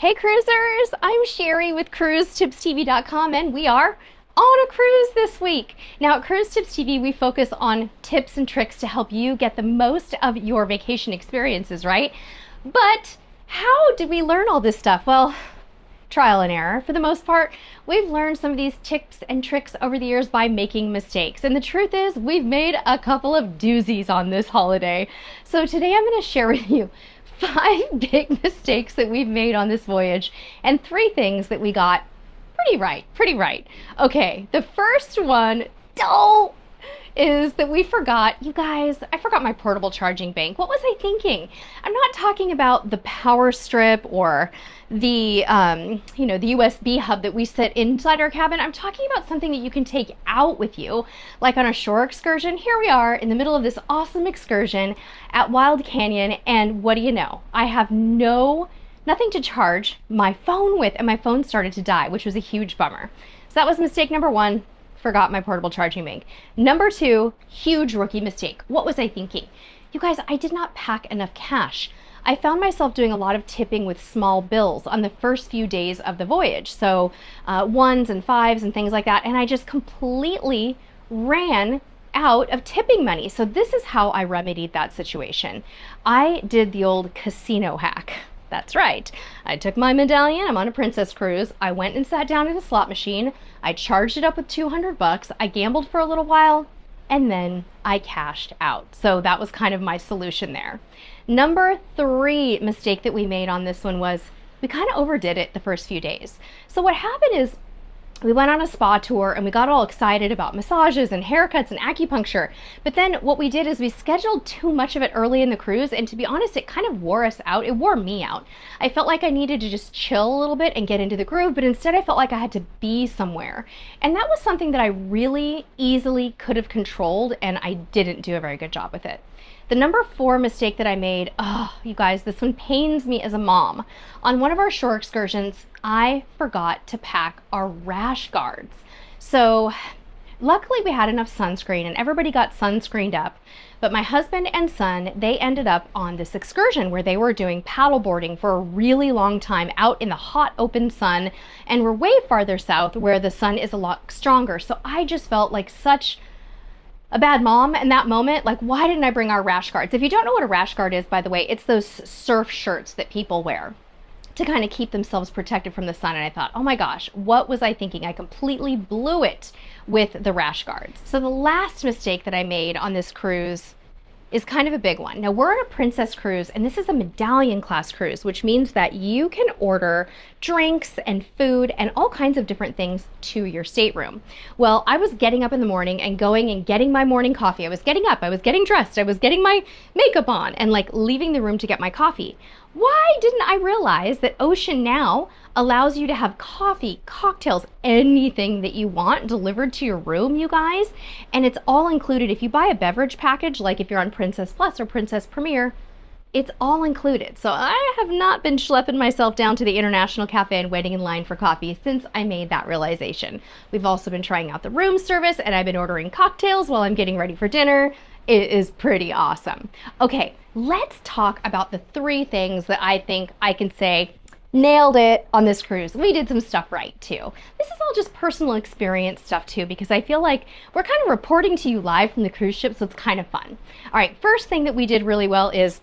Hey cruisers, I'm Sherry with CruiseTipsTV.com and we are on a cruise this week. Now at Cruise Tips TV, we focus on tips and tricks to help you get the most of your vacation experiences, right? But how did we learn all this stuff? Well, trial and error. For the most part, we've learned some of these tips and tricks over the years by making mistakes. And the truth is, we've made a couple of doozies on this holiday. So today I'm going to share with you 5 big mistakes that we've made on this voyage and 3 things that we got pretty right. Okay, the first one, is that we forgot, you guys, I forgot my portable charging bank. What was I thinking? I'm not talking about the power strip or the, the USB hub that we sit inside our cabin. I'm talking about something that you can take out with you, like on a shore excursion. Here we are in the middle of this awesome excursion at Wild Canyon, and what do you know? I have nothing to charge my phone with, and my phone started to die, which was a huge bummer. So that was mistake number 1. Forgot my portable charging bank. Number 2, huge rookie mistake. What was I thinking? You guys, I did not pack enough cash. I found myself doing a lot of tipping with small bills on the first few days of the voyage. So 1s and 5s and things like that. And I just completely ran out of tipping money. So this is how I remedied that situation. I did the old casino hack. That's right. I took my medallion. I'm on a princess cruise. I went and sat down at a slot machine. I charged it up with $200. I gambled for a little while and then I cashed out. So that was kind of my solution there. Number 3 mistake that we made on this one was we kind of overdid it the first few days. So what happened is we went on a spa tour and we got all excited about massages and haircuts and acupuncture. But then what we did is we scheduled too much of it early in the cruise, and to be honest, it kind of wore us out. It wore me out. I felt like I needed to just chill a little bit and get into the groove, but instead I felt like I had to be somewhere. And that was something that I really easily could have controlled, and I didn't do a very good job with it. The number 4 mistake that I made, you guys, this one pains me as a mom. On one of our shore excursions, I forgot to pack our rash guards. So luckily we had enough sunscreen and everybody got sunscreened up. But my husband and son, they ended up on this excursion where they were doing paddle boarding for a really long time out in the hot open sun, and we're way farther south where the sun is a lot stronger. So I just felt like such a bad mom in that moment. Like, why didn't I bring our rash guards? If you don't know what a rash guard is, by the way, it's those surf shirts that people wear to kind of keep themselves protected from the sun. And I thought, oh my gosh, what was I thinking? I completely blew it with the rash guards. So the last mistake that I made on this cruise is kind of a big one. Now we're on a princess cruise, and this is a medallion class cruise, which means that you can order drinks and food and all kinds of different things to your stateroom. Well, I was getting up in the morning and going and getting my morning coffee. I was getting up, I was getting dressed, I was getting my makeup on and like leaving the room to get my coffee. Why didn't I realize that Ocean now allows you to have coffee, cocktails, anything that you want delivered to your room, you guys? And it's all included. If you buy a beverage package, like if you're on Princess Plus or Princess Premier, it's all included. So I have not been schlepping myself down to the International Cafe and waiting in line for coffee since I made that realization. We've also been trying out the room service, and I've been ordering cocktails while I'm getting ready for dinner. It is pretty awesome. Okay, let's talk about the 3 things that I think I can say nailed it on this cruise. We did some stuff right too. This is all just personal experience stuff too, because I feel like we're kind of reporting to you live from the cruise ship, so it's kind of fun. All right, first thing that we did really well is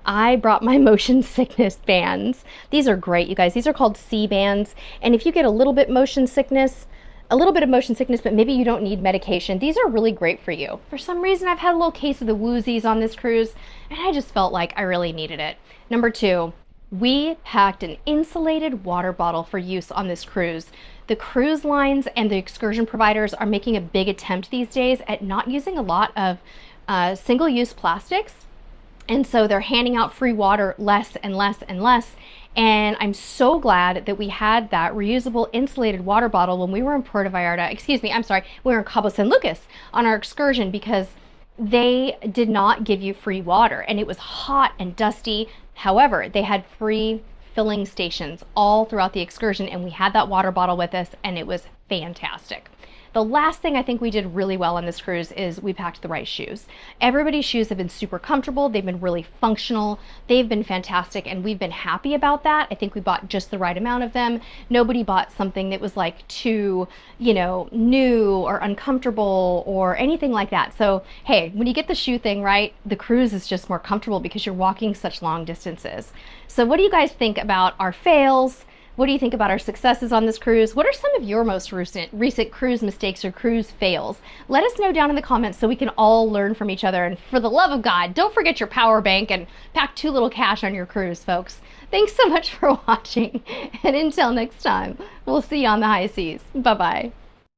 I brought my motion sickness bands. These are great, you guys. These are called C bands, and if you get a little bit of motion sickness, but maybe you don't need medication, these are really great for you. For some reason, I've had a little case of the woozies on this cruise, and I just felt like I really needed it. Number 2, we packed an insulated water bottle for use on this cruise. The cruise lines and the excursion providers are making a big attempt these days at not using a lot of single-use plastics. And so they're handing out free water less and less and less. And I'm so glad that we had that reusable insulated water bottle when we were in Puerto Vallarta, we were in Cabo San Lucas on our excursion, because they did not give you free water and it was hot and dusty. However, they had free filling stations all throughout the excursion, and we had that water bottle with us, and it was fantastic. The last thing I think we did really well on this cruise is we packed the right shoes. Everybody's shoes have been super comfortable. They've been really functional. They've been fantastic, and we've been happy about that. I think we bought just the right amount of them. Nobody bought something that was like too, you know, new or uncomfortable or anything like that. So, hey, when you get the shoe thing right, the cruise is just more comfortable because you're walking such long distances. So what do you guys think about our fails? What do you think about our successes on this cruise? What are some of your most recent cruise mistakes or cruise fails? Let us know down in the comments so we can all learn from each other. And for the love of God, don't forget your power bank and pack too little cash on your cruise, folks. Thanks so much for watching. And until next time, we'll see you on the high seas. Bye-bye.